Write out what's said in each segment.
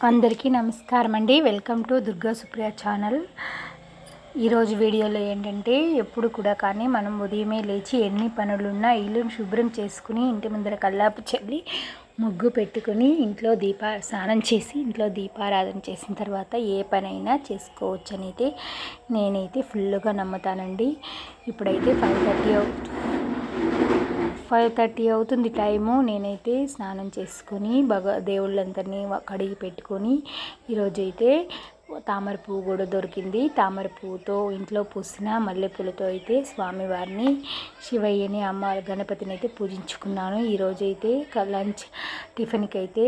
అందరికీ నమస్కారం అండి. Welcome to Durga Supriya channel. ఈరోజు వీడియోలో ఏంటంటే ఎప్పుడు కూడా కానీ మనం ఉదయమే లేచి ఎన్ని పనులున్నా ఇల్లును శుభ్రం చేసుకుని ఇంటి ముందర కల్లాపు చల్లి ముగ్గు పెట్టుకుని ఇంట్లో స్నానం చేసి ఇంట్లో దీపారాధన చేసిన తర్వాత ఏ పనైనా చేసుకోవచ్చు అని నేనైతే ఫుల్గా నమ్ముతానండి. ఇప్పుడైతే 5:30 అవుతుంది టైము. నేనైతే స్నానం చేసుకొని దేవుళ్ళందరినీ కడిగి పెట్టుకొని ఈరోజైతే తామర పువ్వు కూడా దొరికింది. తామర పువ్వుతో ఇంట్లో పూసిన మల్లెపూలతో అయితే స్వామివారిని, శివయ్యని, అమ్మ గణపతిని అయితే పూజించుకున్నాను. ఈరోజైతే లంచ్ టిఫిన్కి అయితే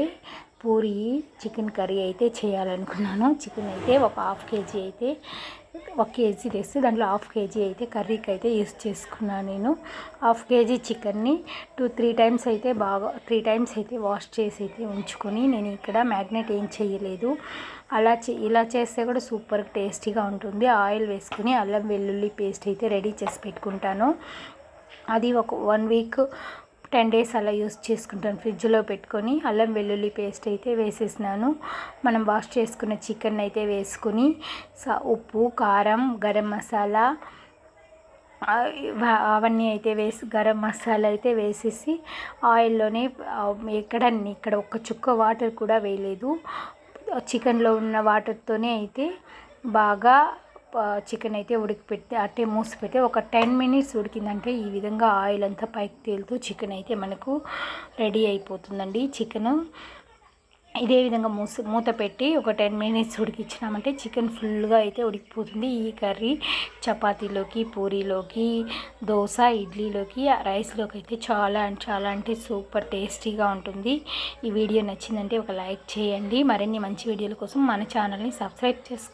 పూరి చికెన్ కర్రీ అయితే చేయాలనుకున్నాను. చికెన్ అయితే ఒక 1/2 కేజీ అయితే 1 కేజీ తెస్తే దాంట్లో 1/2 కేజీ అయితే కర్రీకి అయితే యూస్ చేసుకున్నాను. నేను 1/2 కేజీ చికెన్ని 2-3 టైమ్స్ అయితే 3 టైమ్స్ అయితే వాష్ చేసి అయితే ఉంచుకొని, నేను ఇక్కడ మ్యాగ్నేట్ ఏం చేయలేదు. ఇలా చేస్తే కూడా సూపర్ టేస్టీగా ఉంటుంది. ఆయిల్ వేసుకుని అల్లం వెల్లుల్లి పేస్ట్ అయితే రెడీ చేసి పెట్టుకుంటాను. అది ఒక 1 వీక్ 10 డేస్ అలా యూస్ చేసుకుంటాను. ఫ్రిడ్జ్లో పెట్టుకొని అల్లం వెల్లుల్లి పేస్ట్ అయితే వేసేసినాను. మనం వాష్ చేసుకున్న చికెన్ అయితే వేసుకుని ఉప్పు, కారం, గరం మసాలా అవన్నీ అయితే గరం మసాలా అయితే వేసేసి ఆయిల్లోనే ఇక్కడ ఒక్క చుక్క వాటర్ కూడా వేయలేదు. చికెన్లో ఉన్న వాటర్తోనే అయితే బాగా చికెన్ అయితే ఉడికిపెట్టి అట్టే మూసి పెట్టి ఒక 10 మినిట్స్ ఉడికిందంటే ఈ విధంగా ఆయిల్ అంతా పైకి తేలుతూ చికెన్ అయితే మనకు రెడీ అయిపోతుందండి. చికెన్ ఇదే విధంగా మూత పెట్టి ఒక 10 మినిట్స్ ఉడికించినామంటే చికెన్ ఫుల్గా అయితే ఉడికిపోతుంది. ఈ కర్రీ చపాతీలోకి, పూరీలోకి, దోశ, ఇడ్లీలోకి, రైస్లోకి అయితే చాలా అంటే సూపర్ టేస్టీగా ఉంటుంది. ఈ వీడియో నచ్చిందంటే ఒక లైక్ చేయండి. మరిన్ని మంచి వీడియోల కోసం మన ఛానల్ని సబ్స్క్రైబ్ చేసుకోండి.